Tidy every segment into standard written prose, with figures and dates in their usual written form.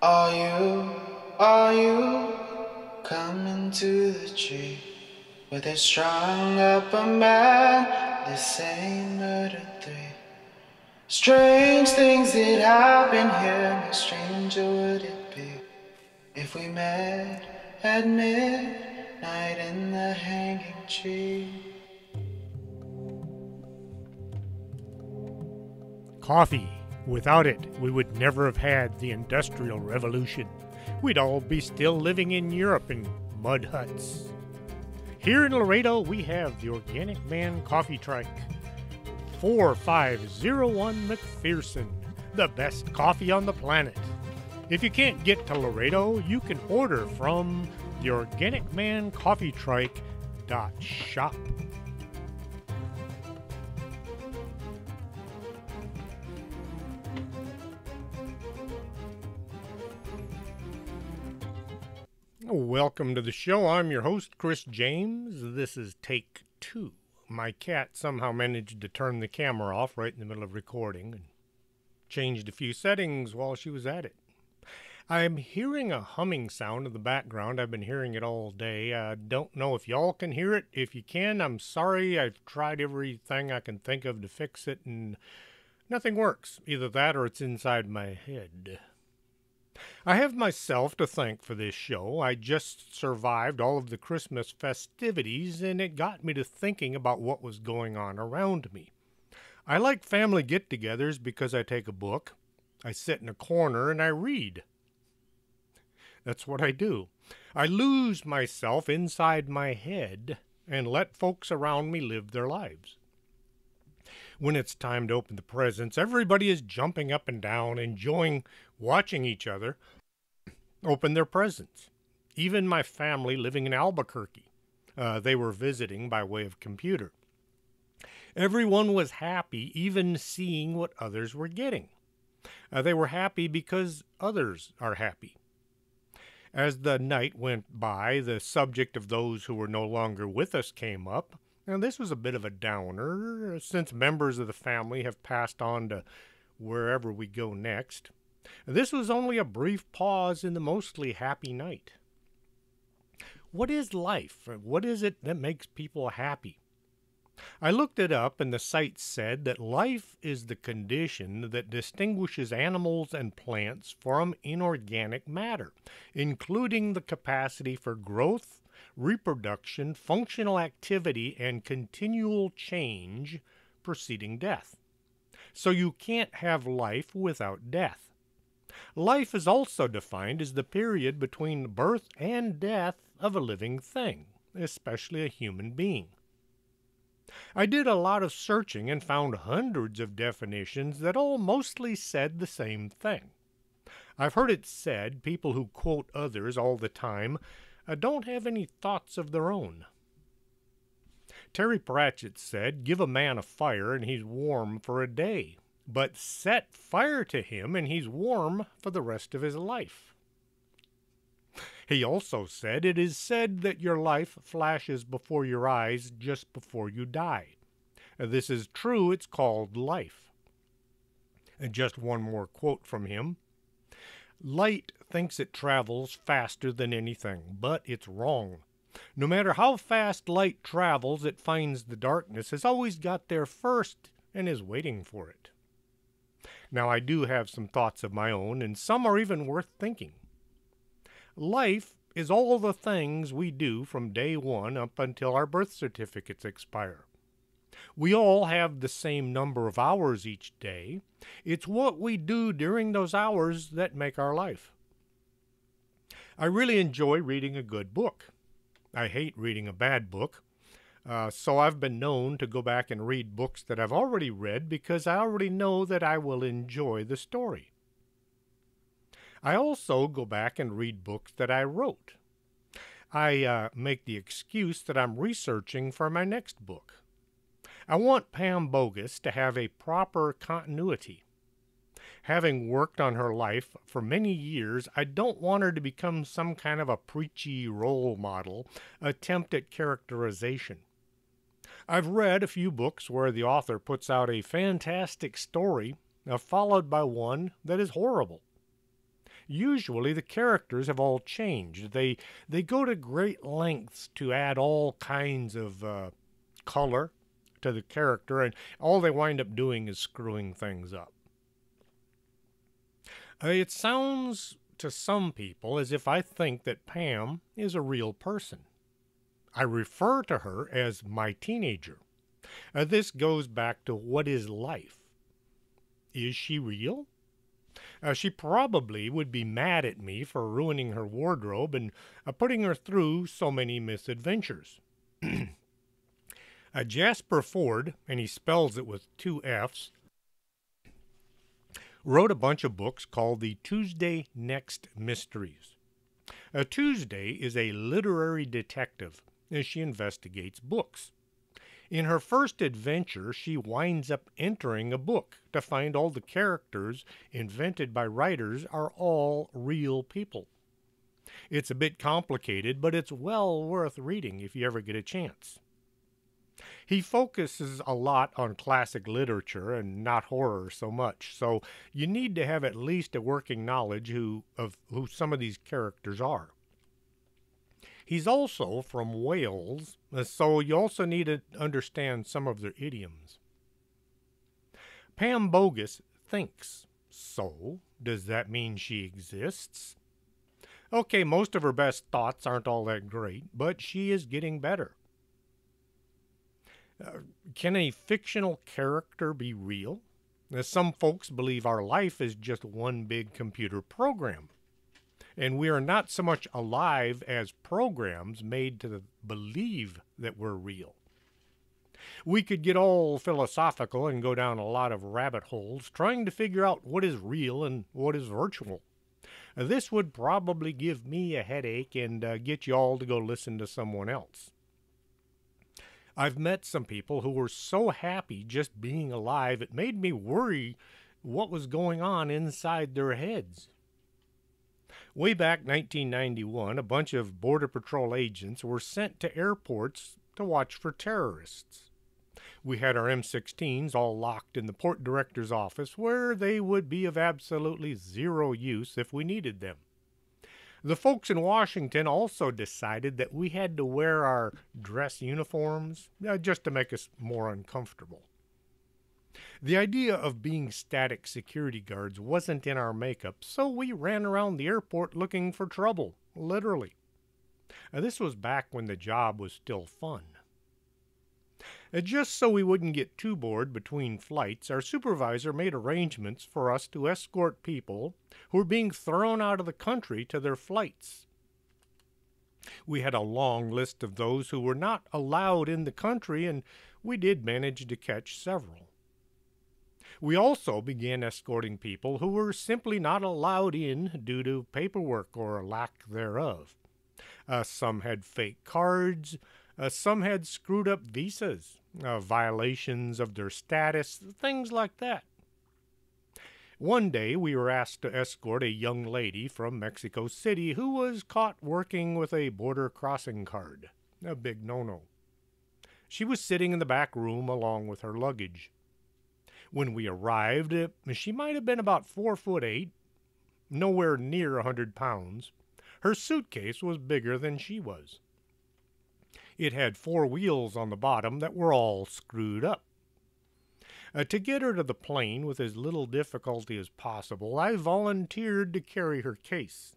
Are you coming to the tree where they strung up a man? They say murder three. Strange things that happen here. How stranger would it be if we met at midnight in the hanging tree? Coffee. Without it, we would never have had the Industrial Revolution. We'd all be still living in Europe in mud huts. Here in Laredo, we have the Organic Man Coffee Trike. 4501 McPherson, the best coffee on the planet. If you can't get to Laredo, you can order from the Organic Man Coffee Trike.shop. Welcome to the show. I'm your host, Chris James. This is take 2. My cat somehow managed to turn the camera off right in the middle of recording and changed a few settings while she was at it. I'm hearing a humming sound in the background. I've been hearing it all day. I don't know if y'all can hear it. If you can, I'm sorry. I've tried everything I can think of to fix it and nothing works. Either that or it's inside my head. I have myself to thank for this show. I just survived all of the Christmas festivities, and it got me to thinking about what was going on around me. I like family get-togethers because I take a book, I sit in a corner, and I read. That's what I do. I lose myself inside my head and let folks around me live their lives. When it's time to open the presents, everybody is jumping up and down, enjoying watching each other open their presents. Even my family living in Albuquerque. They were visiting by way of computer. Everyone was happy, even seeing what others were getting. They were happy because others are happy. As the night went by, the subject of those who were no longer with us came up. Now, this was a bit of a downer, since members of the family have passed on to wherever we go next. This was only a brief pause in the mostly happy night. What is life? What is it that makes people happy? I looked it up, and the site said that life is the condition that distinguishes animals and plants from inorganic matter, including the capacity for growth, reproduction, functional activity, and continual change preceding death. So you can't have life without death. Life is also defined as the period between birth and death of a living thing, especially a human being. I did a lot of searching and found hundreds of definitions that all mostly said the same thing. I've heard it said people who quote others all the time don't have any thoughts of their own. Terry Pratchett said, "Give a man a fire and he's warm for a day, but set fire to him and he's warm for the rest of his life." He also said, "It is said that your life flashes before your eyes just before you die. This is true, it's called life." And just one more quote from him. "Light thinks it travels faster than anything, but it's wrong. No matter how fast light travels, it finds the darkness has always got there first and is waiting for it." Now, I do have some thoughts of my own, and some are even worth thinking. Life is all the things we do from day one up until our birth certificates expire. We all have the same number of hours each day. It's what we do during those hours that make our life. I really enjoy reading a good book. I hate reading a bad book. So I've been known to go back and read books that I've already read because I already know that I will enjoy the story. I also go back and read books that I wrote. I make the excuse that I'm researching for my next book. I want Pam Bogus to have a proper continuity. Having worked on her life for many years, I don't want her to become some kind of a preachy role model attempt at characterization. I've read a few books where the author puts out a fantastic story followed by one that is horrible. Usually the characters have all changed. They go to great lengths to add all kinds of color to the character, and all they wind up doing is screwing things up. It sounds to some people as if I think that Pam is a real person. I refer to her as my teenager. This goes back to what is life? Is she real? She probably would be mad at me for ruining her wardrobe and putting her through so many misadventures. Jasper Ford, and he spells it with 2 F's, wrote a bunch of books called the Tuesday Next Mysteries. Tuesday is a literary detective as she investigates books. In her first adventure, she winds up entering a book to find all the characters invented by writers are all real people. It's a bit complicated, but it's well worth reading if you ever get a chance. He focuses a lot on classic literature and not horror so much, so you need to have at least a working knowledge of who some of these characters are. He's also from Wales, so you also need to understand some of their idioms. Pam Bogus thinks. So, does that mean she exists? Okay, most of her best thoughts aren't all that great, but she is getting better. Can a fictional character be real? Some folks believe our life is just one big computer program, and we are not so much alive as programs made to believe that we're real. We could get all philosophical and go down a lot of rabbit holes trying to figure out what is real and what is virtual. This would probably give me a headache and get you all to go listen to someone else. I've met some people who were so happy just being alive it made me worry what was going on inside their heads. Way back 1991, a bunch of Border Patrol agents were sent to airports to watch for terrorists. We had our M16s all locked in the port director's office where they would be of absolutely zero use if we needed them. The folks in Washington also decided that we had to wear our dress uniforms just to make us more uncomfortable. The idea of being static security guards wasn't in our makeup, so we ran around the airport looking for trouble, literally. This was back when the job was still fun. Just so we wouldn't get too bored between flights, our supervisor made arrangements for us to escort people who were being thrown out of the country to their flights. We had a long list of those who were not allowed in the country, and we did manage to catch several. We also began escorting people who were simply not allowed in due to paperwork or lack thereof. Some had fake cards, some had screwed up visas, violations of their status, things like that. One day we were asked to escort a young lady from Mexico City who was caught working with a border crossing card. A big no-no. She was sitting in the back room along with her luggage. When we arrived, she might have been about 4'8", nowhere near 100 pounds. Her suitcase was bigger than she was. It had 4 wheels on the bottom that were all screwed up. To get her to the plane with as little difficulty as possible, I volunteered to carry her case.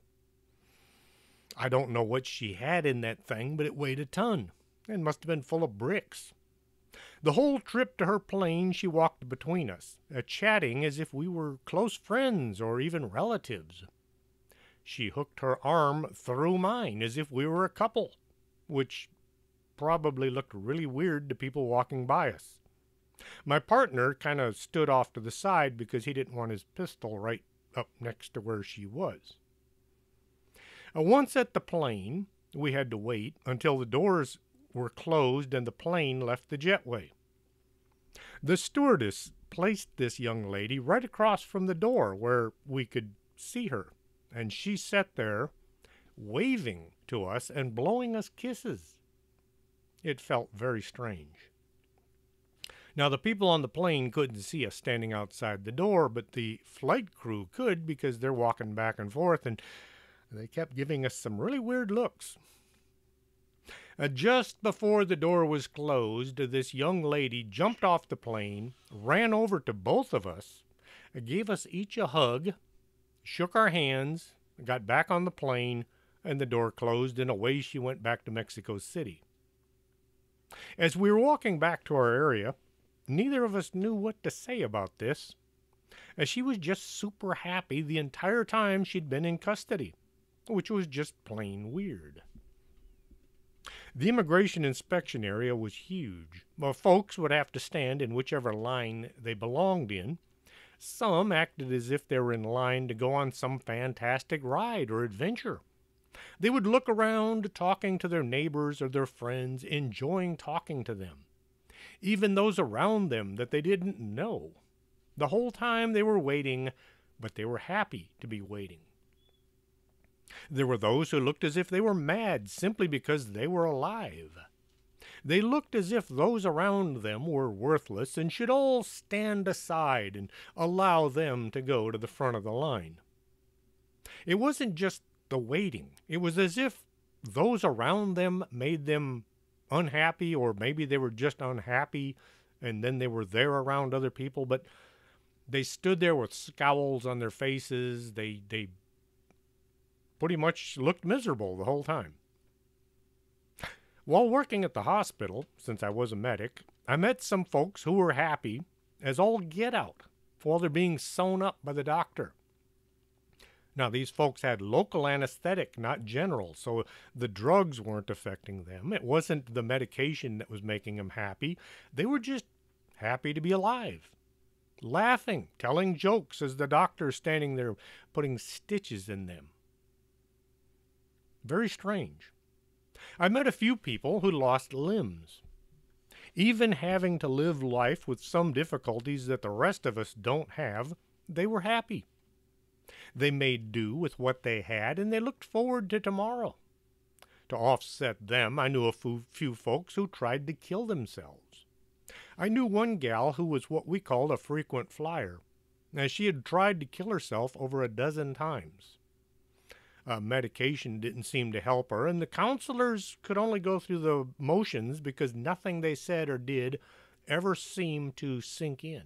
I don't know what she had in that thing, but it weighed a ton and must have been full of bricks. The whole trip to her plane she walked between us, chatting as if we were close friends or even relatives. She hooked her arm through mine as if we were a couple, which probably looked really weird to people walking by us. My partner kind of stood off to the side because he didn't want his pistol right up next to where she was. Once at the plane, we had to wait until the doors were closed and the plane left the jetway. The stewardess placed this young lady right across from the door where we could see her, and she sat there waving to us and blowing us kisses. It felt very strange. Now, the people on the plane couldn't see us standing outside the door, but the flight crew could because they're walking back and forth, and they kept giving us some really weird looks. Just before the door was closed, this young lady jumped off the plane, ran over to both of us, gave us each a hug, shook our hands, got back on the plane, and the door closed, and away she went back to Mexico City. As we were walking back to our area, neither of us knew what to say about this, as she was just super happy the entire time she'd been in custody, which was just plain weird. The immigration inspection area was huge. Well, folks would have to stand in whichever line they belonged in. Some acted as if they were in line to go on some fantastic ride or adventure. They would look around, talking to their neighbors or their friends, enjoying talking to them. Even those around them that they didn't know. The whole time they were waiting, but they were happy to be waiting. There were those who looked as if they were mad simply because they were alive. They looked as if those around them were worthless and should all stand aside and allow them to go to the front of the line. It wasn't just the waiting. It was as if those around them made them unhappy, or maybe they were just unhappy and then they were there around other people, but they stood there with scowls on their faces. They pretty much looked miserable the whole time. While working at the hospital, since I was a medic, I met some folks who were happy as all get out while they're being sewn up by the doctor. Now, these folks had local anesthetic, not general, so the drugs weren't affecting them. It wasn't the medication that was making them happy. They were just happy to be alive, laughing, telling jokes as the doctor's standing there putting stitches in them. Very strange. I met a few people who lost limbs. Even having to live life with some difficulties that the rest of us don't have, they were happy. They made do with what they had, and they looked forward to tomorrow. To offset them, I knew a few folks who tried to kill themselves. I knew one gal who was what we called a frequent flyer, as she had tried to kill herself over a dozen times. Medication didn't seem to help her, and the counselors could only go through the motions because nothing they said or did ever seemed to sink in.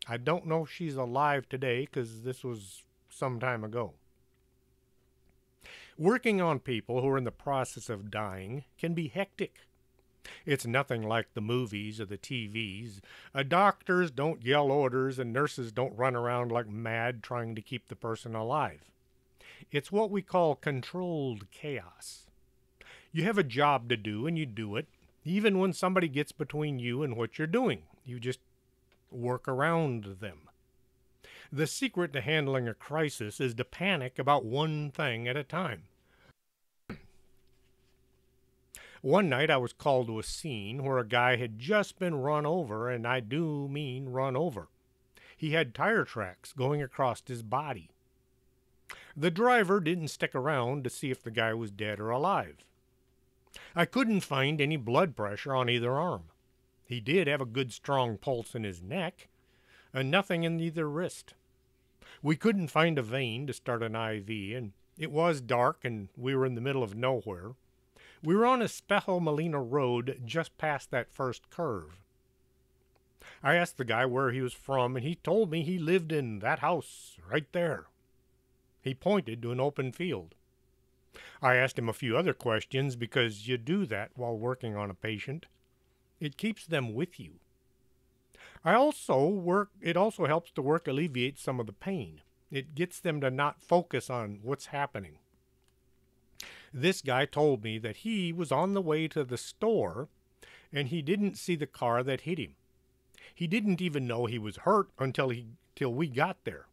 I don't know if she's alive today because this was some time ago. Working on people who are in the process of dying can be hectic. It's nothing like the movies or the TVs. Doctors don't yell orders and nurses don't run around like mad trying to keep the person alive. It's what we call controlled chaos. You have a job to do and you do it, even when somebody gets between you and what you're doing. You just work around them. The secret to handling a crisis is to panic about one thing at a time. One night I was called to a scene where a guy had just been run over, and I do mean run over. He had tire tracks going across his body. The driver didn't stick around to see if the guy was dead or alive. I couldn't find any blood pressure on either arm. He did have a good strong pulse in his neck, and nothing in either wrist. We couldn't find a vein to start an IV, and it was dark and we were in the middle of nowhere. We were on Espejo Molina Road just past that first curve. I asked the guy where he was from, and he told me he lived in that house right there. He pointed to an open field. I asked him a few other questions because you do that while working on a patient. It keeps them with you. It also helps the work alleviate some of the pain. It gets them to not focus on what's happening. This guy told me that he was on the way to the store and he didn't see the car that hit him. He didn't even know he was hurt until we got there.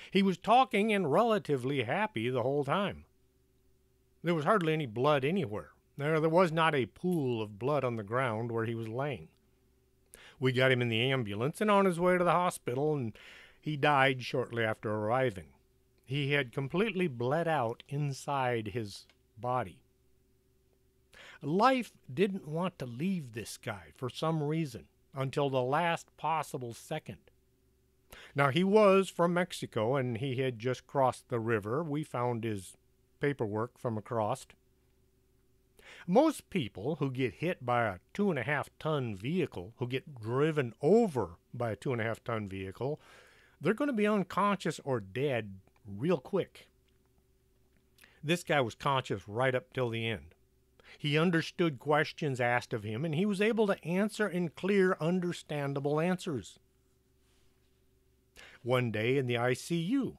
He was talking and relatively happy the whole time. There was hardly any blood anywhere. There was not a pool of blood on the ground where he was laying. We got him in the ambulance and on his way to the hospital, and he died shortly after arriving. He had completely bled out inside his body. Life didn't want to leave this guy for some reason until the last possible second. Now, he was from Mexico and he had just crossed the river. We found his paperwork from across. Most people who get hit by a 2.5-ton vehicle, who get driven over by a 2.5-ton vehicle, they're going to be unconscious or dead real quick. This guy was conscious right up till the end. He understood questions asked of him, and he was able to answer in clear, understandable answers. One day in the ICU,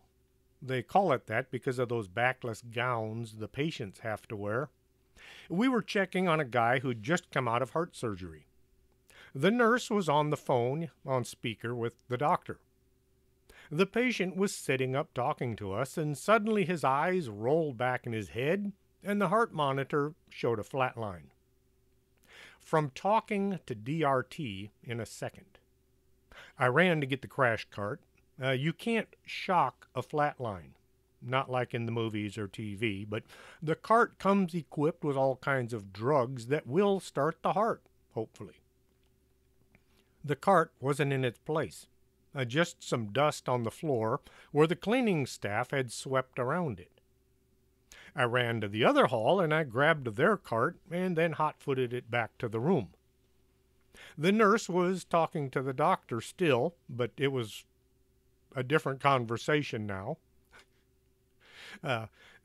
they call it that because of those backless gowns the patients have to wear, we were checking on a guy who'd just come out of heart surgery. The nurse was on the phone on speaker with the doctor. The patient was sitting up talking to us, and suddenly his eyes rolled back in his head, and the heart monitor showed a flat line. From talking to DRT in a second. I ran to get the crash cart. You can't shock a flat line, not like in the movies or TV, but the cart comes equipped with all kinds of drugs that will start the heart, hopefully. The cart wasn't in its place. Just some dust on the floor where the cleaning staff had swept around it. I ran to the other hall and I grabbed their cart and then hot-footed it back to the room. The nurse was talking to the doctor still, but it was a different conversation now.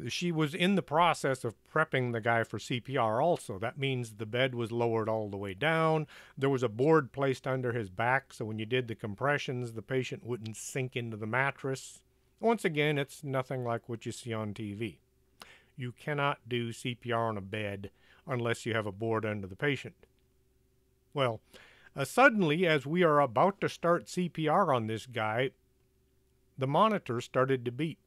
She was in the process of prepping the guy for CPR also. That means the bed was lowered all the way down. There was a board placed under his back, so when you did the compressions, the patient wouldn't sink into the mattress. Once again, it's nothing like what you see on TV. You cannot do CPR on a bed unless you have a board under the patient. Well, suddenly, as we are about to start CPR on this guy, the monitor started to beep.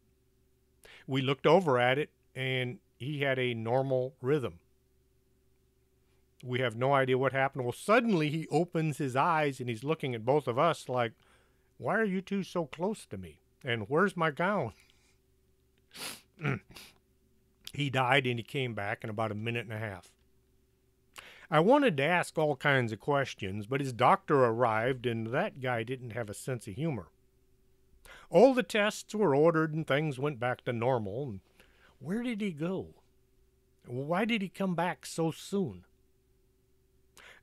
We looked over at it, and he had a normal rhythm. We have no idea what happened. Well, suddenly he opens his eyes, and he's looking at both of us like, why are you two so close to me? And where's my gown? He died, and he came back in about a minute and a half. I wanted to ask all kinds of questions, but his doctor arrived, and that guy didn't have a sense of humor. All the tests were ordered and things went back to normal. And where did he go? Why did he come back so soon?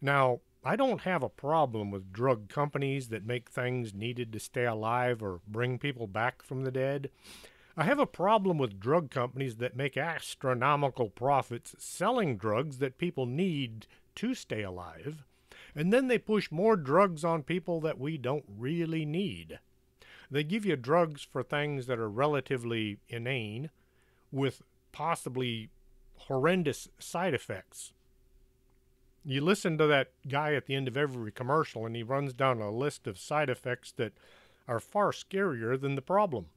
Now, I don't have a problem with drug companies that make things needed to stay alive or bring people back from the dead. I have a problem with drug companies that make astronomical profits selling drugs that people need to stay alive, and then they push more drugs on people that we don't really need. They give you drugs for things that are relatively inane with possibly horrendous side effects. You listen to that guy at the end of every commercial and he runs down a list of side effects that are far scarier than the problem.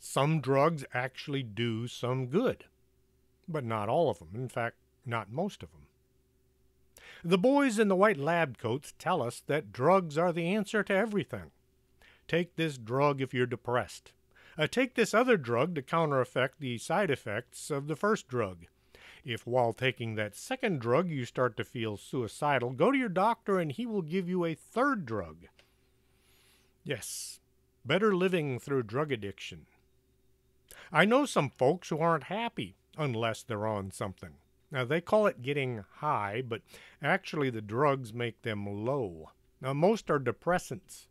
Some drugs actually do some good, but not all of them. In fact, not most of them. The boys in the white lab coats tell us that drugs are the answer to everything. Take this drug if you're depressed. Take this other drug to counteract the side effects of the first drug. If while taking that second drug you start to feel suicidal, go to your doctor and he will give you a third drug. Yes, better living through drug addiction. I know some folks who aren't happy unless they're on something. Now, they call it getting high, but actually the drugs make them low. Now, most are depressants.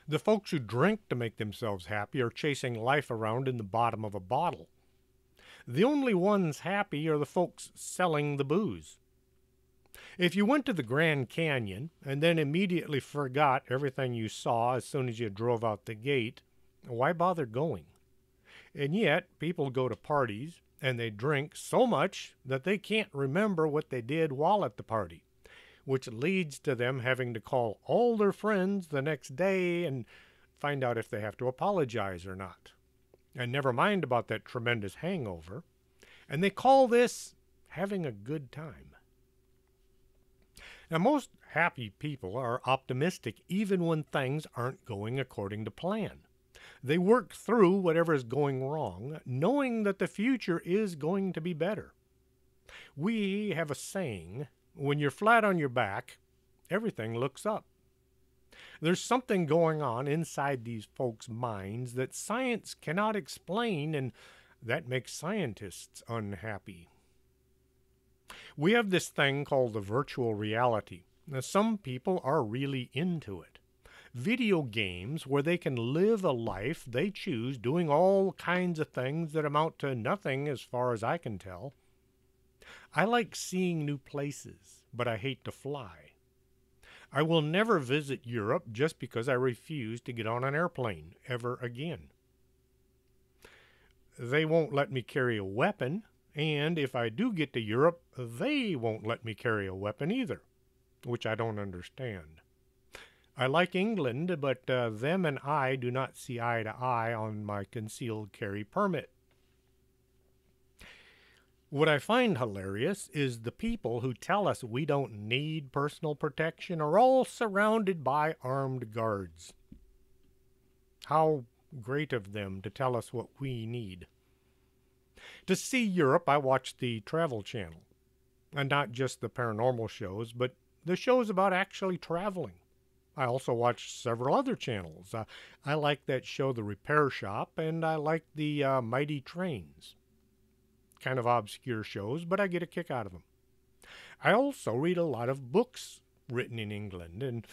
The folks who drink to make themselves happy are chasing life around in the bottom of a bottle. The only ones happy are the folks selling the booze. If you went to the Grand Canyon and then immediately forgot everything you saw as soon as you drove out the gate, why bother going? And yet, people go to parties, and they drink so much that they can't remember what they did while at the party, which leads to them having to call all their friends the next day and find out if they have to apologize or not. And never mind about that tremendous hangover. And they call this having a good time. Now, most happy people are optimistic even when things aren't going according to plan. They work through whatever is going wrong, knowing that the future is going to be better. We have a saying, when you're flat on your back, everything looks up. There's something going on inside these folks' minds that science cannot explain, and that makes scientists unhappy. We have this thing called the virtual reality. Now, some people are really into it. Video games where they can live a life they choose, doing all kinds of things that amount to nothing as far as I can tell. I like seeing new places, but I hate to fly. I will never visit Europe just because I refuse to get on an airplane ever again. They won't let me carry a weapon, and if I do get to Europe, they won't let me carry a weapon either, which I don't understand. I like England, but them and I do not see eye to eye on my concealed carry permit. What I find hilarious is the people who tell us we don't need personal protection are all surrounded by armed guards. How great of them to tell us what we need. To see Europe, I watch the Travel Channel, and not just the paranormal shows, but the shows about actually traveling. I also watch several other channels. I like that show, The Repair Shop, and I like the Mighty Trains. Kind of obscure shows, but I get a kick out of them. I also read a lot of books written in England, and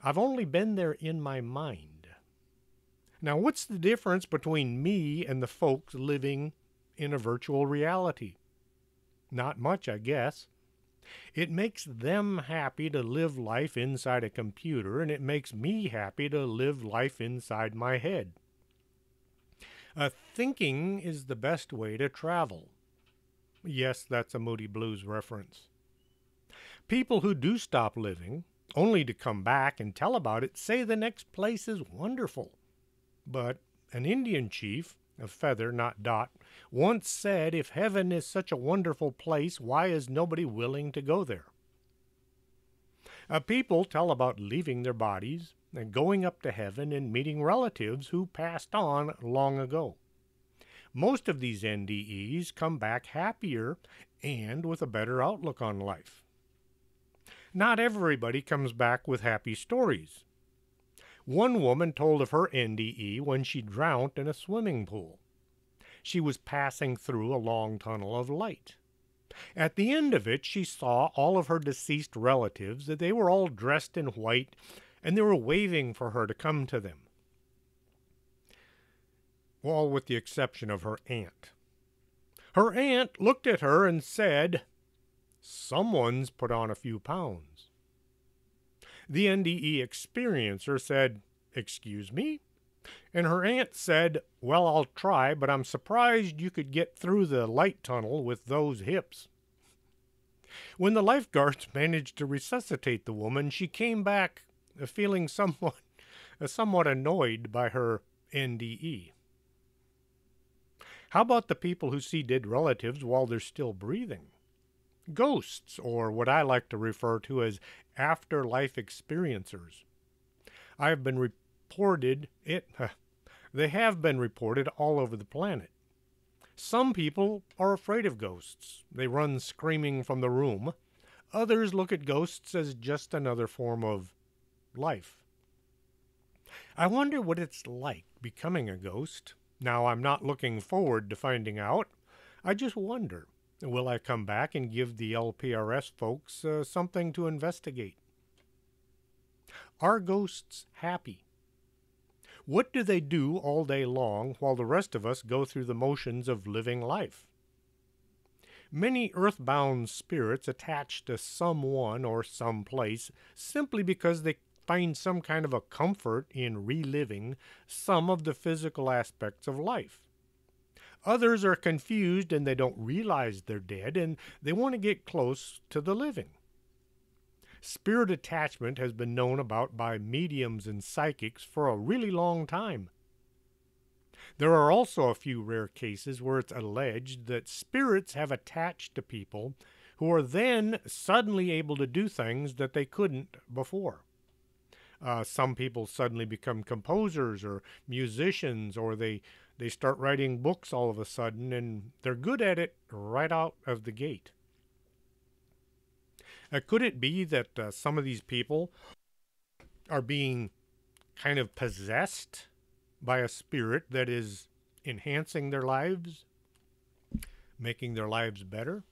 I've only been there in my mind. Now, what's the difference between me and the folks living in a virtual reality? Not much, I guess. It makes them happy to live life inside a computer, and it makes me happy to live life inside my head. Thinking is the best way to travel. Yes, that's a Moody Blues reference. People who do stop living, only to come back and tell about it, say the next place is wonderful. But an Indian chief, a feather, not dot, once said, if heaven is such a wonderful place, why is nobody willing to go there? People tell about leaving their bodies and going up to heaven and meeting relatives who passed on long ago. Most of these NDEs come back happier and with a better outlook on life. Not everybody comes back with happy stories. One woman told of her NDE when she drowned in a swimming pool. She was passing through a long tunnel of light. At the end of it, she saw all of her deceased relatives, that they were all dressed in white, and they were waving for her to come to them. All with the exception of her aunt. Her aunt looked at her and said, "Someone's put on a few pounds." The NDE experiencer said, "Excuse me?" And her aunt said, "Well, I'll try, but I'm surprised you could get through the light tunnel with those hips." When the lifeguards managed to resuscitate the woman, she came back feeling somewhat annoyed by her NDE. How about the people who see dead relatives while they're still breathing? Ghosts, or what I like to refer to as afterlife experiencers. They have been reported all over the planet. Some people are afraid of ghosts. They run screaming from the room. Others look at ghosts as just another form of life. I wonder what it's like becoming a ghost. Now, I'm not looking forward to finding out. I just wonder, will I come back and give the LPRS folks something to investigate? Are ghosts happy? What do they do all day long while the rest of us go through the motions of living life? Many earthbound spirits attach to someone or some place simply because they find some kind of a comfort in reliving some of the physical aspects of life. Others are confused and they don't realize they're dead, and they want to get close to the living. Spirit attachment has been known about by mediums and psychics for a really long time. There are also a few rare cases where it's alleged that spirits have attached to people who are then suddenly able to do things that they couldn't before. Some people suddenly become composers or musicians, or they start writing books all of a sudden, and they're good at it right out of the gate. Could it be that some of these people are being kind of possessed by a spirit that is enhancing their lives, making their lives better?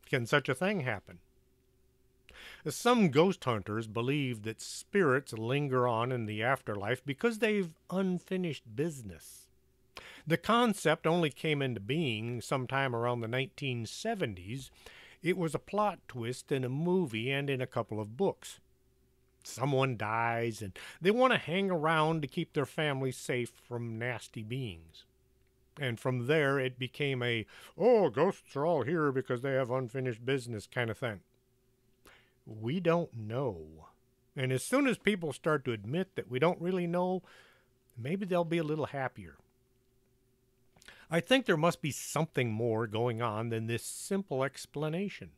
Can such a thing happen? Some ghost hunters believe that spirits linger on in the afterlife because they've unfinished business. The concept only came into being sometime around the 1970s. It was a plot twist in a movie and in a couple of books. Someone dies and they want to hang around to keep their family safe from nasty beings. And from there it became a, oh, ghosts are all here because they have unfinished business kind of thing. We don't know. And as soon as people start to admit that we don't really know, maybe they'll be a little happier. I think there must be something more going on than this simple explanation.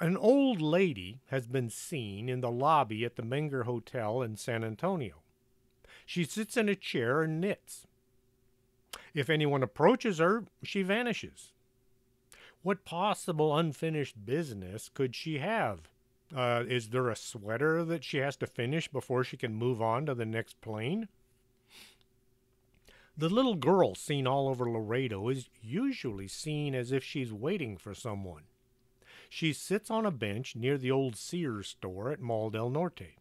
An old lady has been seen in the lobby at the Menger Hotel in San Antonio. She sits in a chair and knits. If anyone approaches her, she vanishes. What possible unfinished business could she have? Is there a sweater that she has to finish before she can move on to the next plane? The little girl seen all over Laredo is usually seen as if she's waiting for someone. She sits on a bench near the old Sears store at Mall del Norte.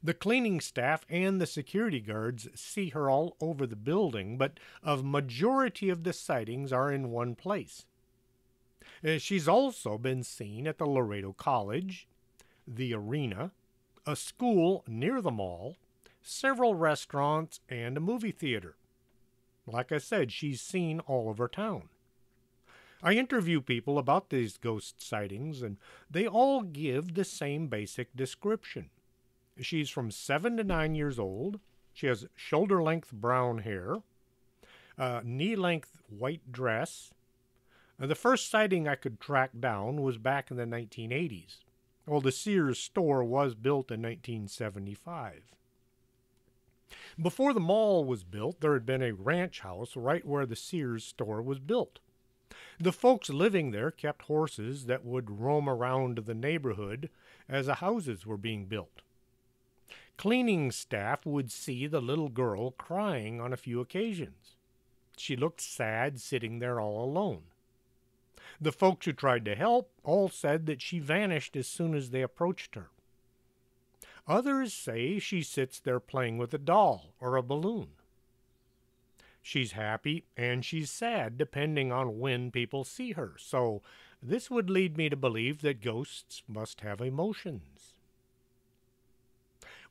The cleaning staff and the security guards see her all over the building, but a majority of the sightings are in one place. She's also been seen at the Laredo College, the arena, a school near the mall, several restaurants, and a movie theater. Like I said, she's seen all over town. I interview people about these ghost sightings, and they all give the same basic description. She's from 7 to 9 years old. She has shoulder-length brown hair, knee-length white dress. The first sighting I could track down was back in the 1980s. Well, the Sears store was built in 1975. Before the mall was built, there had been a ranch house right where the Sears store was built. The folks living there kept horses that would roam around the neighborhood as the houses were being built. Cleaning staff would see the little girl crying on a few occasions. She looked sad sitting there all alone. The folks who tried to help all said that she vanished as soon as they approached her. Others say she sits there playing with a doll or a balloon. She's happy and she's sad depending on when people see her, so this would lead me to believe that ghosts must have emotions.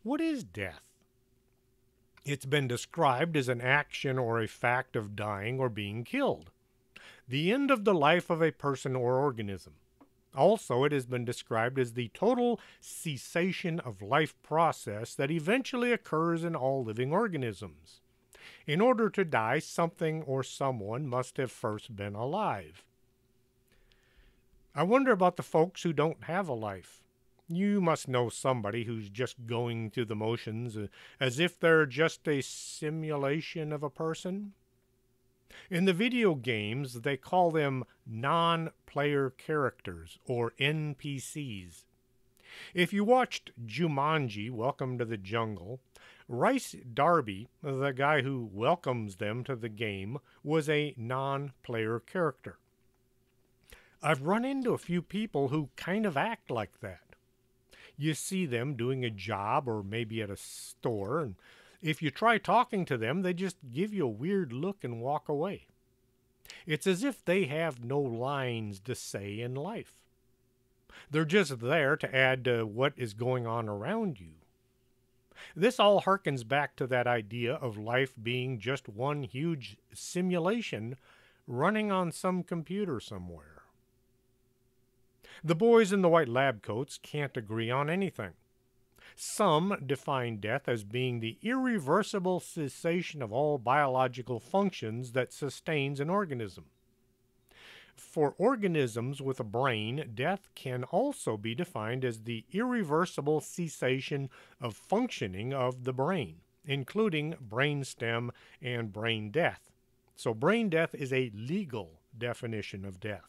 What is death? It's been described as an action or a fact of dying or being killed, the end of the life of a person or organism. Also, it has been described as the total cessation of life process that eventually occurs in all living organisms. In order to die, something or someone must have first been alive. I wonder about the folks who don't have a life. You must know somebody who's just going through the motions as if they're just a simulation of a person. In the video games, they call them non-player characters, or NPCs. If you watched Jumanji, Welcome to the Jungle, Rice Darby, the guy who welcomes them to the game, was a non-player character. I've run into a few people who kind of act like that. You see them doing a job or maybe at a store, and if you try talking to them, they just give you a weird look and walk away. It's as if they have no lines to say in life. They're just there to add to what is going on around you. This all harkens back to that idea of life being just one huge simulation running on some computer somewhere. The boys in the white lab coats can't agree on anything. Some define death as being the irreversible cessation of all biological functions that sustains an organism. For organisms with a brain, death can also be defined as the irreversible cessation of functioning of the brain, including brainstem and brain death. So brain death is a legal definition of death.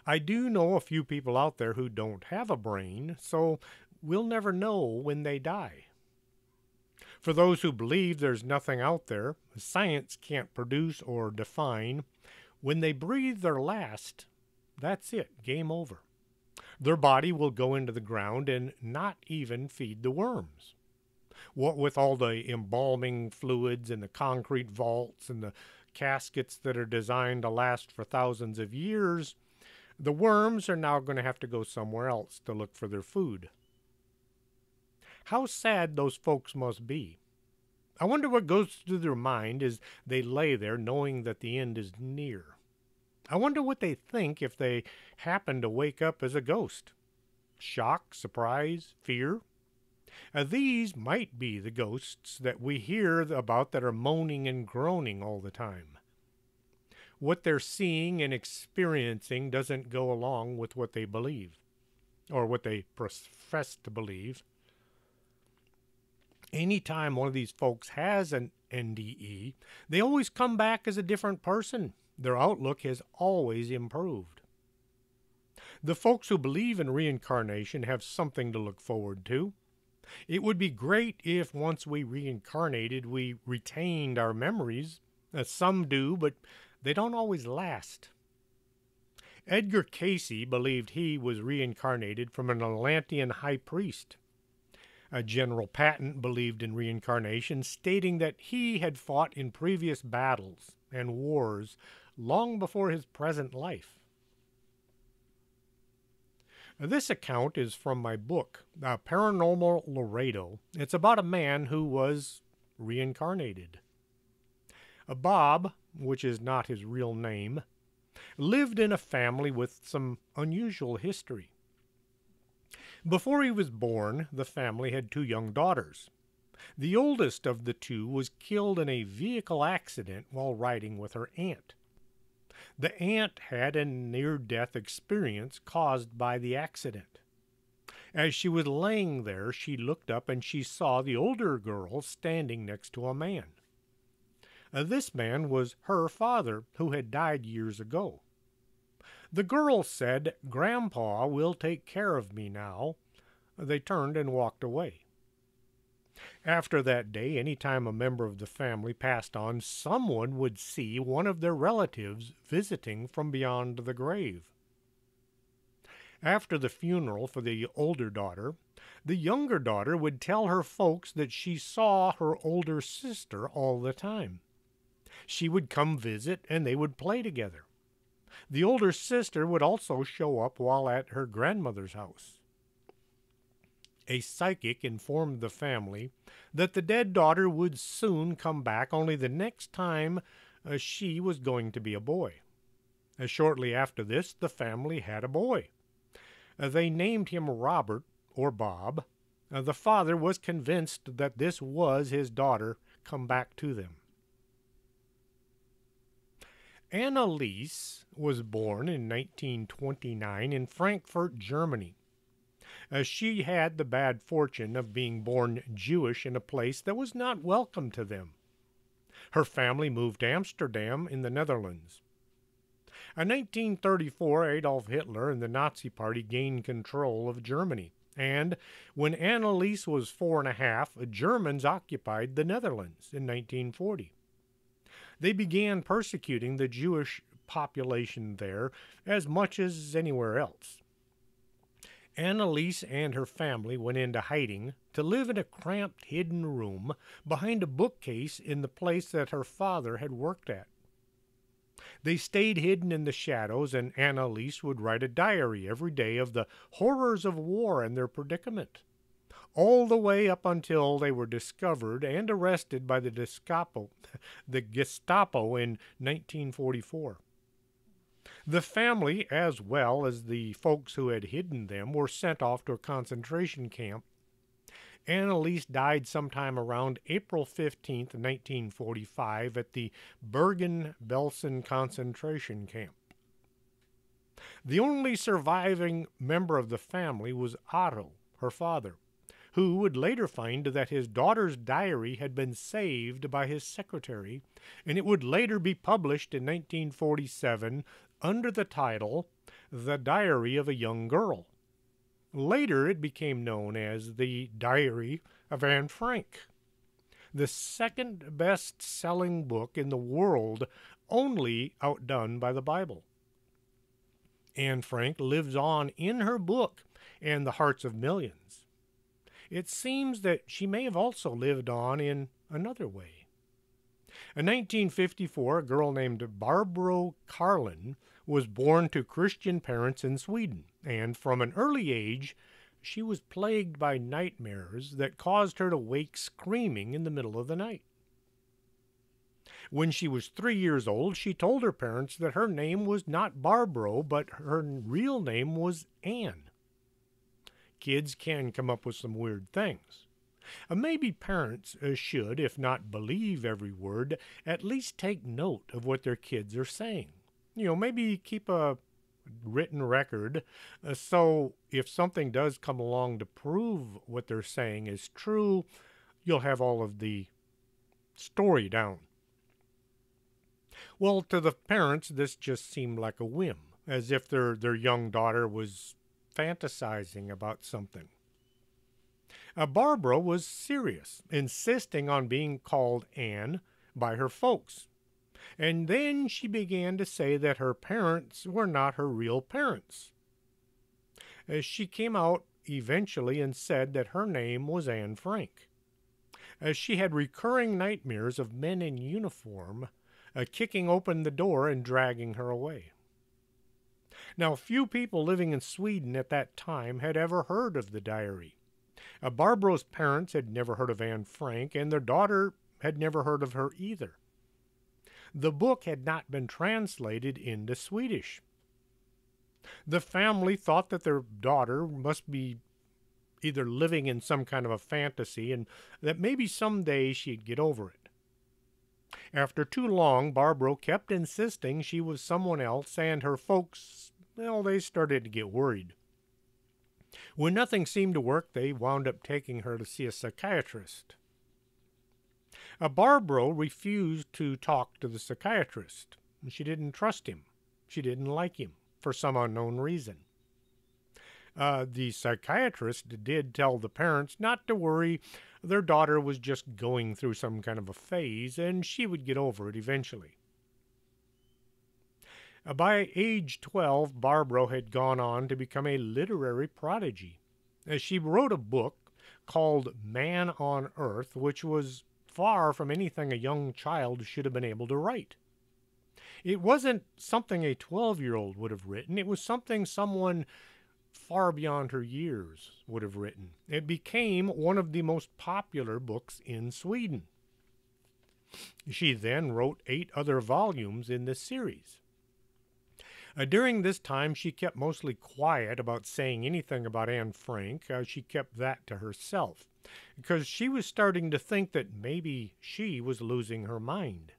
I do know a few people out there who don't have a brain, so we'll never know when they die. For those who believe there's nothing out there, science can't produce or define, when they breathe their last, that's it, game over. Their body will go into the ground and not even feed the worms. What with all the embalming fluids and the concrete vaults and the caskets that are designed to last for thousands of years, the worms are now going to have to go somewhere else to look for their food. How sad those folks must be. I wonder what goes through their mind as they lay there knowing that the end is near. I wonder what they think if they happen to wake up as a ghost. Shock, surprise, fear? These might be the ghosts that we hear about that are moaning and groaning all the time. What they're seeing and experiencing doesn't go along with what they believe, or what they profess to believe. Anytime one of these folks has an NDE, they always come back as a different person. Their outlook has always improved. The folks who believe in reincarnation have something to look forward to. It would be great if once we reincarnated, we retained our memories. Some do, but they don't always last. Edgar Cayce believed he was reincarnated from an Atlantean high priest. General Patton believed in reincarnation, stating that he had fought in previous battles and wars long before his present life. This account is from my book, Paranormal Laredo. It's about a man who was reincarnated. Bob, which is not his real name, lived in a family with some unusual history. Before he was born, the family had 2 young daughters. The oldest of the 2 was killed in a vehicle accident while riding with her aunt. The aunt had a near-death experience caused by the accident. As she was laying there, she looked up and she saw the older girl standing next to a man. This man was her father, who had died years ago. The girl said, "Grandpa will take care of me now." They turned and walked away. After that day, any time a member of the family passed on, someone would see one of their relatives visiting from beyond the grave. After the funeral for the older daughter, the younger daughter would tell her folks that she saw her older sister all the time. She would come visit and they would play together. The older sister would also show up while at her grandmother's house. A psychic informed the family that the dead daughter would soon come back, only the next time she was going to be a boy. Shortly after this, the family had a boy. They named him Robert, or Bob. The father was convinced that this was his daughter come back to them. Anneliese was born in 1929 in Frankfurt, Germany. She had the bad fortune of being born Jewish in a place that was not welcome to them. Her family moved to Amsterdam in the Netherlands. In 1934, Adolf Hitler and the Nazi Party gained control of Germany, and when Anneliese was 4.5, Germans occupied the Netherlands in 1940. They began persecuting the Jewish population there as much as anywhere else. Anneliese and her family went into hiding to live in a cramped, hidden room behind a bookcase in the place that her father had worked at. They stayed hidden in the shadows, and Anneliese would write a diary every day of the horrors of war and their predicament, all the way up until they were discovered and arrested by the Gestapo in 1944. The family, as well as the folks who had hidden them, were sent off to a concentration camp. Anneliese died sometime around April 15, 1945, at the Bergen-Belsen concentration camp. The only surviving member of the family was Otto, her father, who would later find that his daughter's diary had been saved by his secretary, and it would later be published in 1947 under the title The Diary of a Young Girl. Later, it became known as The Diary of Anne Frank, the second best-selling book in the world, only outdone by the Bible. Anne Frank lives on in her book and the hearts of millions. It seems that she may have also lived on in another way. In 1954, a girl named Barbro Karlin was born to Christian parents in Sweden, and from an early age, she was plagued by nightmares that caused her to wake screaming in the middle of the night. When she was 3 years old, she told her parents that her name was not Barbro, but her real name was Anne. Kids can come up with some weird things. Maybe parents should, if not believe every word, at least take note of what their kids are saying. Maybe keep a written record so if something does come along to prove what they're saying is true, you'll have all of the story down. Well, to the parents, this just seemed like a whim, as if their young daughter was fantasizing about something. Barbara was serious, insisting on being called Anne by her folks. And then she began to say that her parents were not her real parents. She came out eventually and said that her name was Anne Frank. She had recurring nightmares of men in uniform kicking open the door and dragging her away. Now, few people living in Sweden at that time had ever heard of the diary. Barbara's parents had never heard of Anne Frank, and their daughter had never heard of her either. The book had not been translated into Swedish. The family thought that their daughter must be either living in some kind of a fantasy and that maybe someday she'd get over it. After too long, Barbara kept insisting she was someone else, and her folks, they started to get worried. When nothing seemed to work, they wound up taking her to see a psychiatrist. Barbara refused to talk to the psychiatrist. She didn't trust him. She didn't like him for some unknown reason. The psychiatrist did tell the parents not to worry. Their daughter was just going through some kind of a phase, and she would get over it eventually. By age 12, Barbara had gone on to become a literary prodigy. She wrote a book called Man on Earth, which was far from anything a young child should have been able to write. It wasn't something a 12-year-old would have written. It was something someone far beyond her years would have written. It became one of the most popular books in Sweden. She then wrote 8 other volumes in this series. During this time, she kept mostly quiet about saying anything about Anne Frank. She kept that to herself, because she was starting to think that maybe she was losing her mind.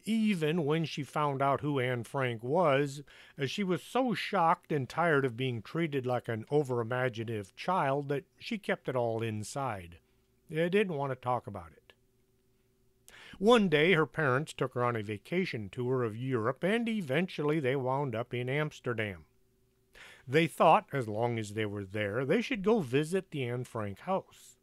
Even when she found out who Anne Frank was, she was so shocked and tired of being treated like an overimaginative child that she kept it all inside. They didn't want to talk about it. One day, her parents took her on a vacation tour of Europe, and eventually they wound up in Amsterdam. They thought, as long as they were there, they should go visit the Anne Frank house.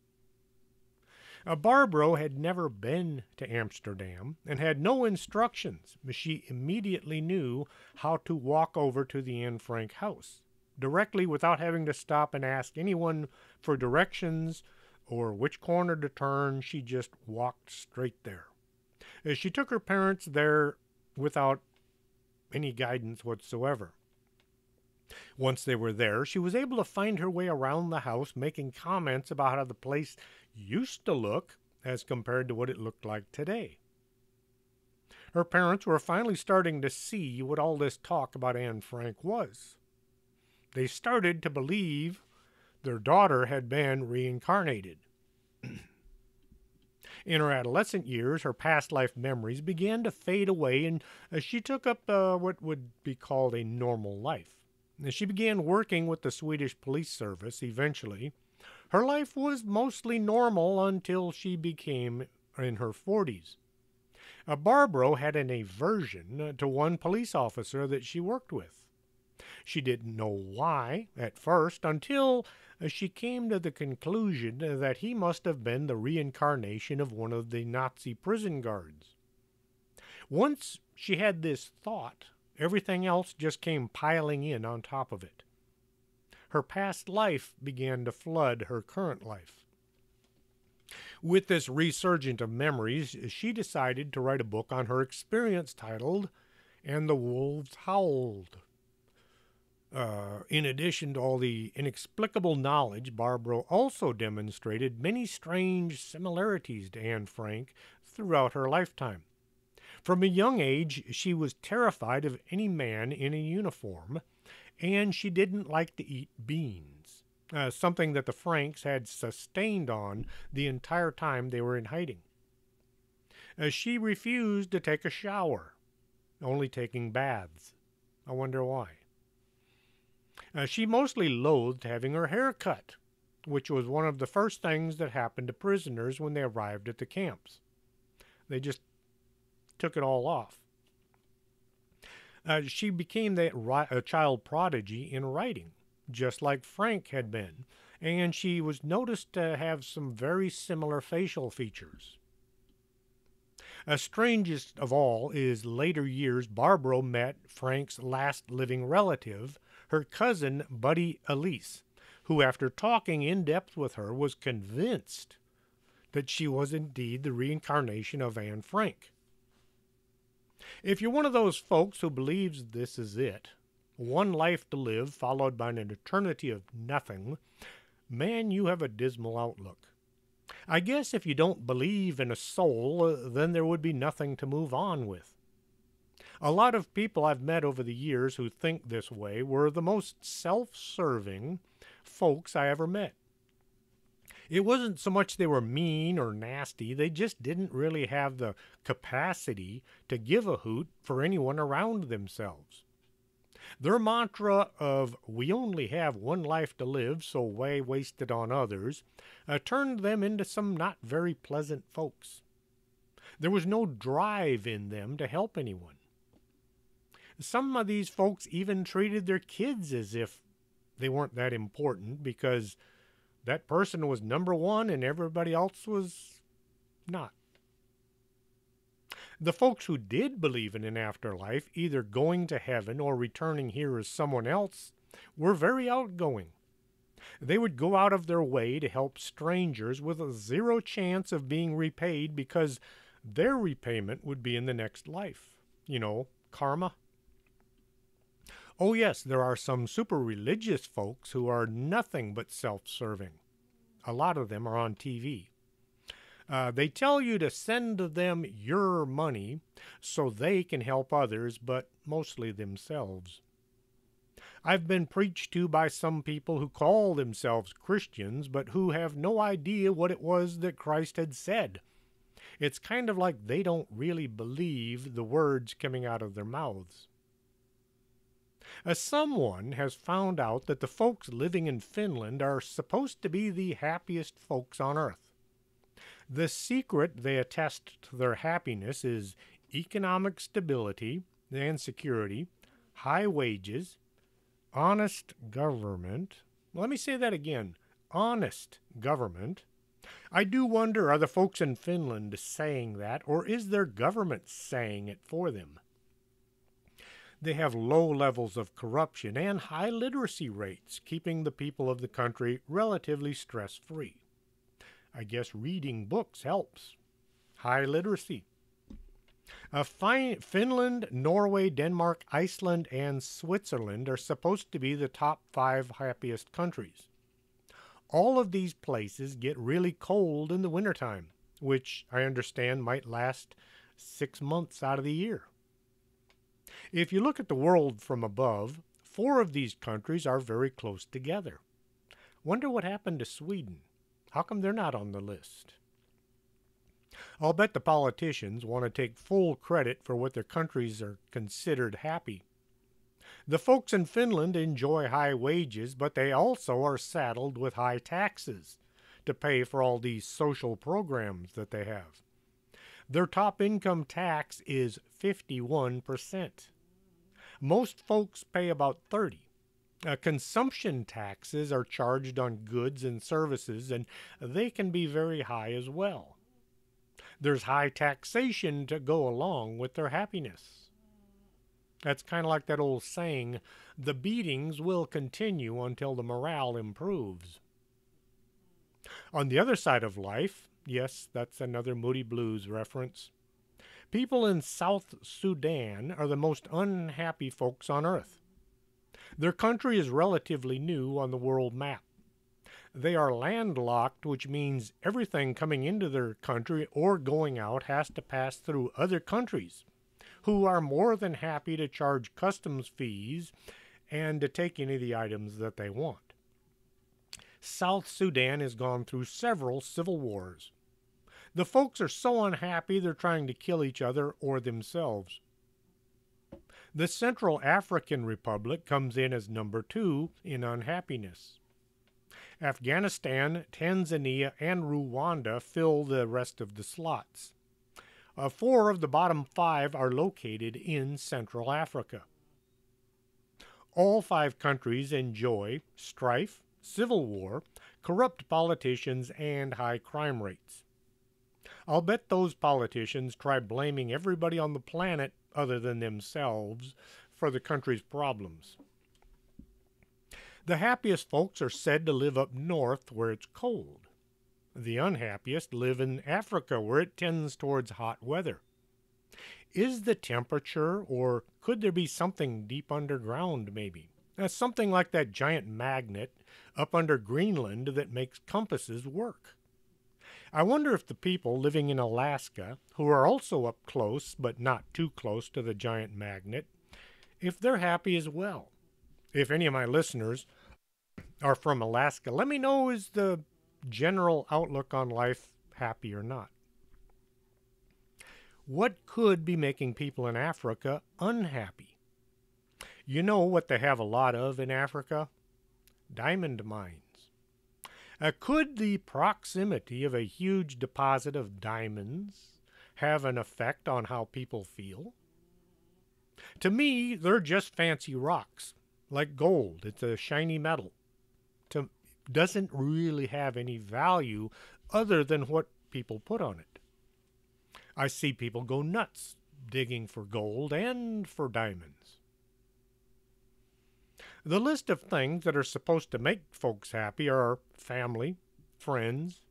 Barbara had never been to Amsterdam and had no instructions, but she immediately knew how to walk over to the Anne Frank house, directly without having to stop and ask anyone for directions or which corner to turn. She just walked straight there. She took her parents there without any guidance whatsoever. Once they were there, she was able to find her way around the house, making comments about how the place used to look as compared to what it looked like today. Her parents were finally starting to see what all this talk about Anne Frank was. They started to believe their daughter had been reincarnated. In her adolescent years, her past life memories began to fade away, and she took up what would be called a normal life. She began working with the Swedish police service eventually. Her life was mostly normal until she became in her 40s. Barbro had an aversion to one police officer that she worked with. She didn't know why at first until she came to the conclusion that he must have been the reincarnation of one of the Nazi prison guards. Once she had this thought, everything else just came piling in on top of it. Her past life began to flood her current life. With this resurgence of memories, she decided to write a book on her experience titled "And the Wolves Howled." In addition to all the inexplicable knowledge, Barbara also demonstrated many strange similarities to Anne Frank throughout her lifetime. From a young age, she was terrified of any man in a uniform, and she didn't like to eat beans, something that the Franks had sustained on the entire time they were in hiding. She refused to take a shower, only taking baths. I wonder why. She mostly loathed having her hair cut, which was one of the first things that happened to prisoners when they arrived at the camps. They just took it all off. She became a child prodigy in writing, just like Frank had been, and she was noticed to have some very similar facial features. Strangest of all is later years Barbara met Frank's last living relative, her cousin Buddy Elise, who after talking in depth with her was convinced that she was indeed the reincarnation of Anne Frank. If you're one of those folks who believes this is it, one life to live followed by an eternity of nothing, man, you have a dismal outlook. I guess if you don't believe in a soul, then there would be nothing to move on with. A lot of people I've met over the years who think this way were the most self-serving folks I ever met. It wasn't so much they were mean or nasty, they just didn't really have the capacity to give a hoot for anyone around themselves. Their mantra of "we only have one life to live, so why waste it on others," turned them into some not very pleasant folks. There was no drive in them to help anyone. Some of these folks even treated their kids as if they weren't that important because that person was number one and everybody else was not. The folks who did believe in an afterlife, either going to heaven or returning here as someone else, were very outgoing. They would go out of their way to help strangers with a zero chance of being repaid because their repayment would be in the next life. You know, karma. Oh yes, there are some super religious folks who are nothing but self-serving. A lot of them are on TV. They tell you to send them your money so they can help others, but mostly themselves. I've been preached to by some people who call themselves Christians, but who have no idea what it was that Christ had said. It's kind of like they don't really believe the words coming out of their mouths. Someone has found out that the folks living in Finland are supposed to be the happiest folks on earth. The secret they attest to their happiness is economic stability and security, high wages, honest government. Let me say that again. Honest government. I do wonder, are the folks in Finland saying that, or is their government saying it for them? They have low levels of corruption and high literacy rates, keeping the people of the country relatively stress-free. I guess reading books helps. High literacy. Finland, Norway, Denmark, Iceland, and Switzerland are supposed to be the top 5 happiest countries. All of these places get really cold in the wintertime, which I understand might last 6 months out of the year. If you look at the world from above, 4 of these countries are very close together. Wonder what happened to Sweden. How come they're not on the list? I'll bet the politicians want to take full credit for what their countries are considered happy. The folks in Finland enjoy high wages, but they also are saddled with high taxes to pay for all these social programs that they have. Their top income tax is 51%. Most folks pay about 30%. Consumption taxes are charged on goods and services, and they can be very high as well. There's high taxation to go along with their happiness. That's kind of like that old saying, the beatings will continue until the morale improves. On the other side of life, yes, that's another Moody Blues reference, people in South Sudan are the most unhappy folks on earth. Their country is relatively new on the world map. They are landlocked, which means everything coming into their country or going out has to pass through other countries, who are more than happy to charge customs fees and to take any of the items that they want. South Sudan has gone through several civil wars. The folks are so unhappy they're trying to kill each other or themselves. The Central African Republic comes in as number 2 in unhappiness. Afghanistan, Tanzania, and Rwanda fill the rest of the slots. 4 of the bottom 5 are located in Central Africa. All 5 countries enjoy strife, civil war, corrupt politicians, and high crime rates. I'll bet those politicians try blaming everybody on the planet other than themselves for the country's problems. The happiest folks are said to live up north where it's cold. The unhappiest live in Africa where it tends towards hot weather. Is the temperature, or could there be something deep underground maybe? Something like that giant magnet up under Greenland that makes compasses work. I wonder if the people living in Alaska, who are also up close but not too close to the giant magnet, if they're happy as well. If any of my listeners are from Alaska, let me know, is the general outlook on life happy or not? What could be making people in Africa unhappy? You know what they have a lot of in Africa? Diamond mines. Could the proximity of a huge deposit of diamonds have an effect on how people feel? To me, they're just fancy rocks, like gold. It's a shiny metal. Doesn't really have any value other than what people put on it. I see people go nuts digging for gold and for diamonds. The list of things that are supposed to make folks happy are family, friends,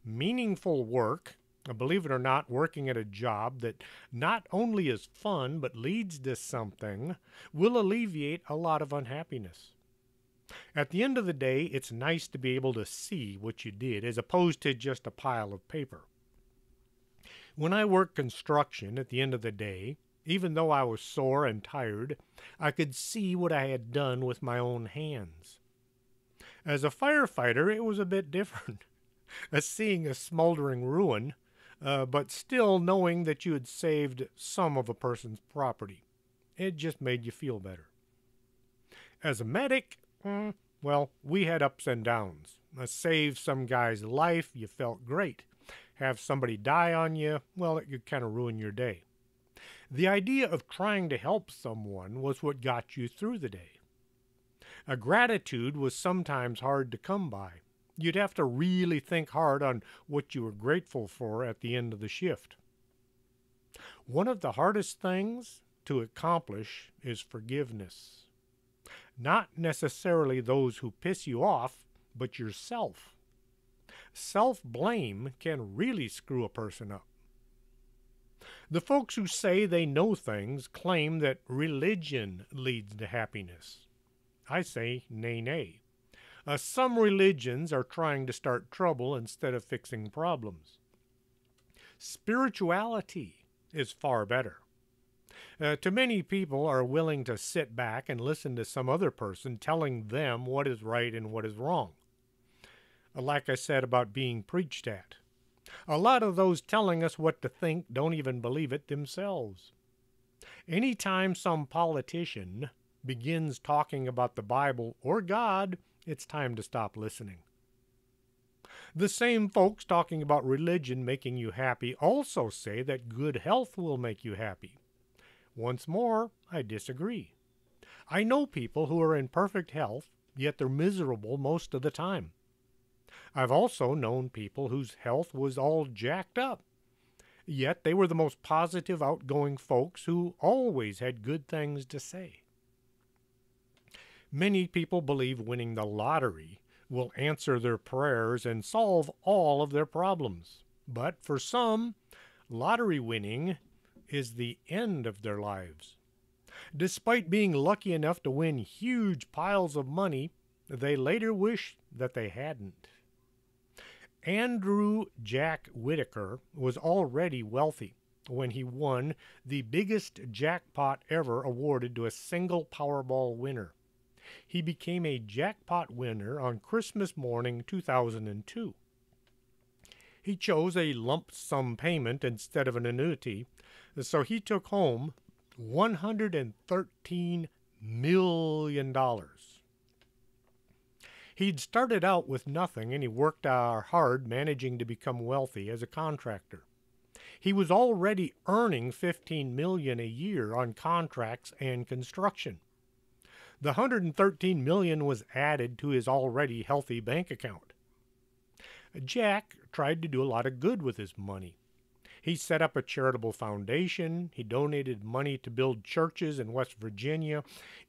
meaningful work, believe it or not, working at a job that not only is fun but leads to something, will alleviate a lot of unhappiness. At the end of the day, it's nice to be able to see what you did as opposed to just a pile of paper. When I worked construction at the end of the day, even though I was sore and tired, I could see what I had done with my own hands. As a firefighter, it was a bit different. Seeing a smoldering ruin, but still knowing that you had saved some of a person's property. It just made you feel better. As a medic, well, we had ups and downs. Save some guy's life, you felt great. Have somebody die on you, well, it could kind of ruin your day. The idea of trying to help someone was what got you through the day. Gratitude was sometimes hard to come by. You'd have to really think hard on what you were grateful for at the end of the shift. One of the hardest things to accomplish is forgiveness. Not necessarily those who piss you off, but yourself. Self-blame can really screw a person up. The folks who say they know things claim that religion leads to happiness. I say nay, nay. Some religions are trying to start trouble instead of fixing problems. Spirituality is far better. Too many people are willing to sit back and listen to some other person telling them what is right and what is wrong. Like I said about being preached at. A lot of those telling us what to think don't even believe it themselves. Anytime some politician begins talking about the Bible or God, it's time to stop listening. The same folks talking about religion making you happy also say that good health will make you happy. Once more, I disagree. I know people who are in perfect health, yet they're miserable most of the time. I've also known people whose health was all jacked up, yet they were the most positive, outgoing folks who always had good things to say. Many people believe winning the lottery will answer their prayers and solve all of their problems. But for some, lottery winning is the end of their lives. Despite being lucky enough to win huge piles of money, they later wish that they hadn't. Andrew Jack Whitaker was already wealthy when he won the biggest jackpot ever awarded to a single Powerball winner. He became a jackpot winner on Christmas morning 2002. He chose a lump sum payment instead of an annuity, so he took home $113 million. He'd started out with nothing, and he worked hard managing to become wealthy as a contractor. He was already earning $15 million a year on contracts and construction. The $113 million was added to his already healthy bank account. Jack tried to do a lot of good with his money. He set up a charitable foundation. He donated money to build churches in West Virginia,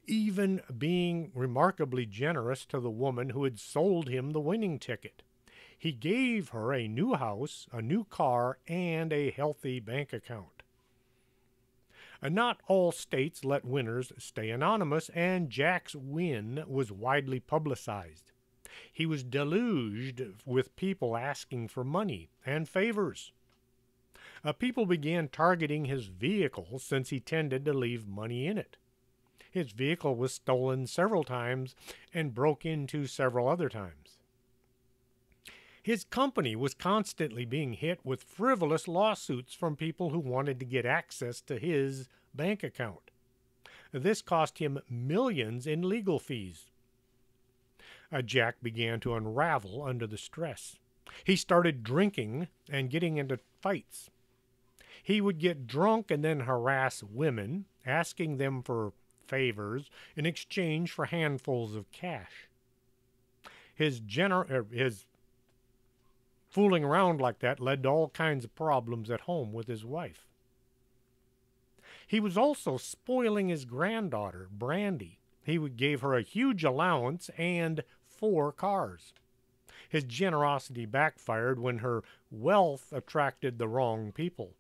even being remarkably generous to the woman who had sold him the winning ticket. He gave her a new house, a new car, and a healthy bank account. Not all states let winners stay anonymous, and Jack's win was widely publicized. He was deluged with people asking for money and favors. People began targeting his vehicle since he tended to leave money in it. His vehicle was stolen several times and broke into several other times. His company was constantly being hit with frivolous lawsuits from people who wanted to get access to his bank account. This cost him millions in legal fees. Jack began to unravel under the stress. He started drinking and getting into fights. He would get drunk and then harass women, asking them for favors in exchange for handfuls of cash. His fooling around like that led to all kinds of problems at home with his wife. He was also spoiling his granddaughter, Brandy. He gave her a huge allowance and 4 cars. His generosity backfired when her wealth attracted the wrong people.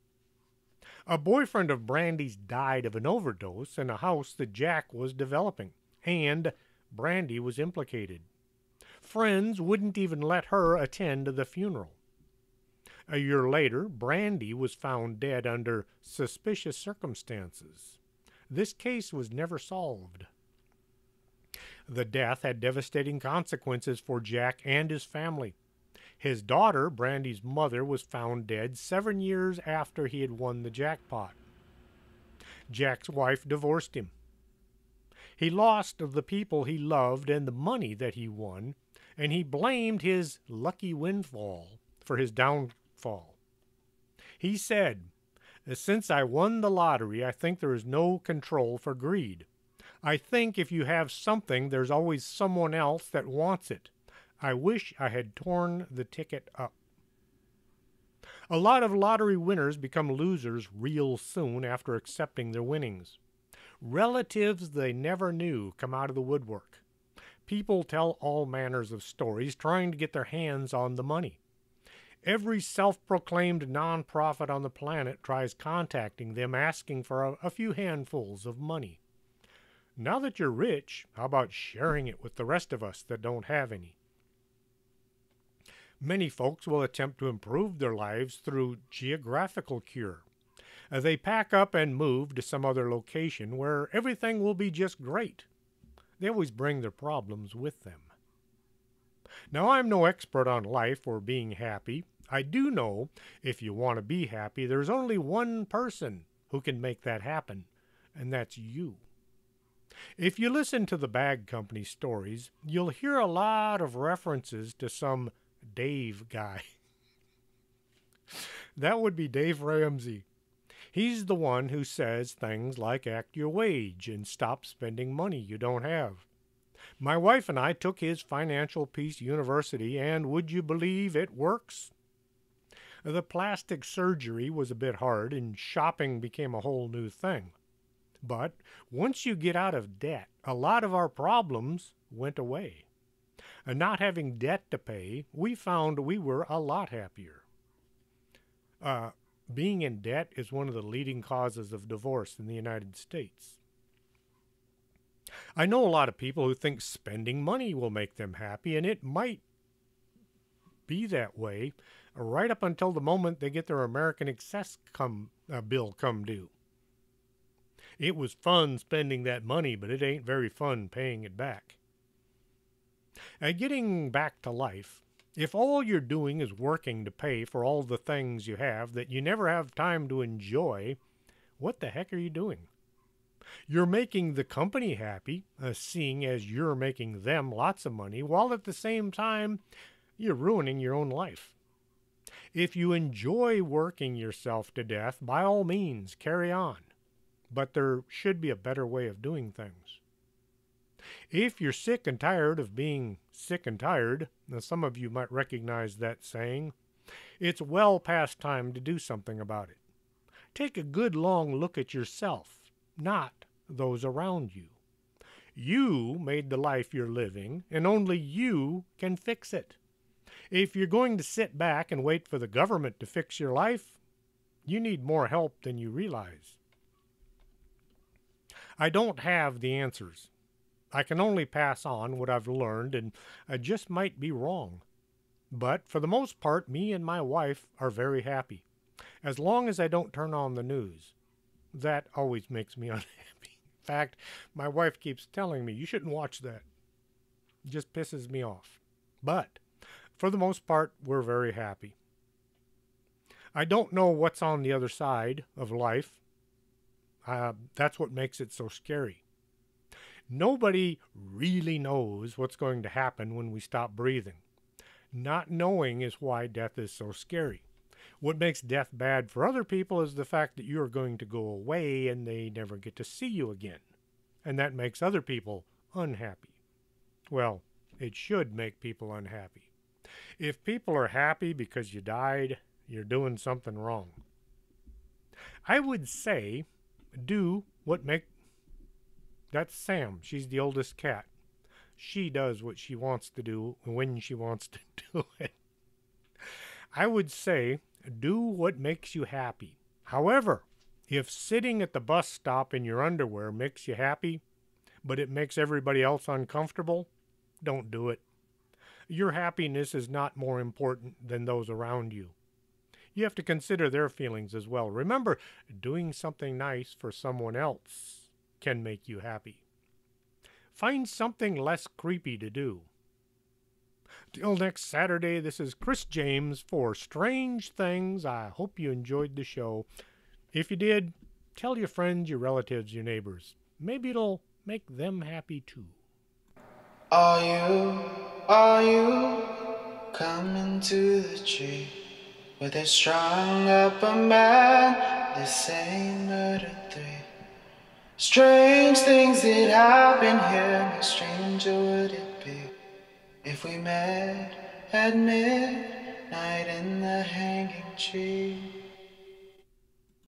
A boyfriend of Brandy's died of an overdose in a house that Jack was developing, and Brandy was implicated. Friends wouldn't even let her attend the funeral. A year later, Brandy was found dead under suspicious circumstances. This case was never solved. The death had devastating consequences for Jack and his family. His daughter, Brandy's mother, was found dead 7 years after he had won the jackpot. Jack's wife divorced him. He lost the people he loved and the money that he won, and he blamed his lucky windfall for his downfall. He said, "Since I won the lottery, I think there is no control for greed. I think if you have something, there's always someone else that wants it. I wish I had torn the ticket up." A lot of lottery winners become losers real soon after accepting their winnings. Relatives they never knew come out of the woodwork. People tell all manners of stories trying to get their hands on the money. Every self-proclaimed nonprofit on the planet tries contacting them asking for a few handfuls of money. Now that you're rich, how about sharing it with the rest of us that don't have any? Many folks will attempt to improve their lives through geographical cure. They pack up and move to some other location where everything will be just great. They always bring their problems with them. Now, I'm no expert on life or being happy. I do know if you want to be happy, there's only one person who can make that happen, and that's you. If you listen to the bag company stories, you'll hear a lot of references to some Dave guy. That would be Dave Ramsey. He's the one who says things like act your wage and stop spending money you don't have. My wife and I took his Financial Peace University, and would you believe it works? The plastic surgery was a bit hard, and shopping became a whole new thing. But once you get out of debt, a lot of our problems went away. And not having debt to pay, we found we were a lot happier. Being in debt is one of the leading causes of divorce in the United States. I know a lot of people who think spending money will make them happy, and it might be that way right up until the moment they get their American Excess bill come due. It was fun spending that money, but it ain't very fun paying it back. Getting back to life, if all you're doing is working to pay for all the things you have that you never have time to enjoy, what the heck are you doing? You're making the company happy, seeing as you're making them lots of money, while at the same time, you're ruining your own life. If you enjoy working yourself to death, by all means, carry on. But there should be a better way of doing things. If you're sick and tired of being sick and tired, now some of you might recognize that saying, it's well past time to do something about it. Take a good long look at yourself, not those around you. You made the life you're living, and only you can fix it. If you're going to sit back and wait for the government to fix your life, you need more help than you realize. I don't have the answers. I can only pass on what I've learned, and I just might be wrong. But for the most part, me and my wife are very happy, as long as I don't turn on the news. That always makes me unhappy. In fact, my wife keeps telling me, you shouldn't watch that. It just pisses me off. But for the most part, we're very happy. I don't know what's on the other side of life. That's what makes it so scary. Nobody really knows what's going to happen when we stop breathing. Not knowing is why death is so scary. What makes death bad for other people is the fact that you're going to go away and they never get to see you again. And that makes other people unhappy. Well, it should make people unhappy. If people are happy because you died, you're doing something wrong. I would say, do what That's Sam. She's the oldest cat. She does what she wants to do when she wants to do it. I would say, do what makes you happy. However, if sitting at the bus stop in your underwear makes you happy, but it makes everybody else uncomfortable, don't do it. Your happiness is not more important than those around you. You have to consider their feelings as well. Remember, doing something nice for someone else can make you happy. Find something less creepy to do. Till next Saturday, this is Chris James for Strange Things. I hope you enjoyed the show. If you did, tell your friends, your relatives, your neighbors. Maybe it'll make them happy too. Are you coming to the tree where they strung up a man? They say murder 3. Strange things that happen here, how stranger would it be if we met at midnight in the hanging tree?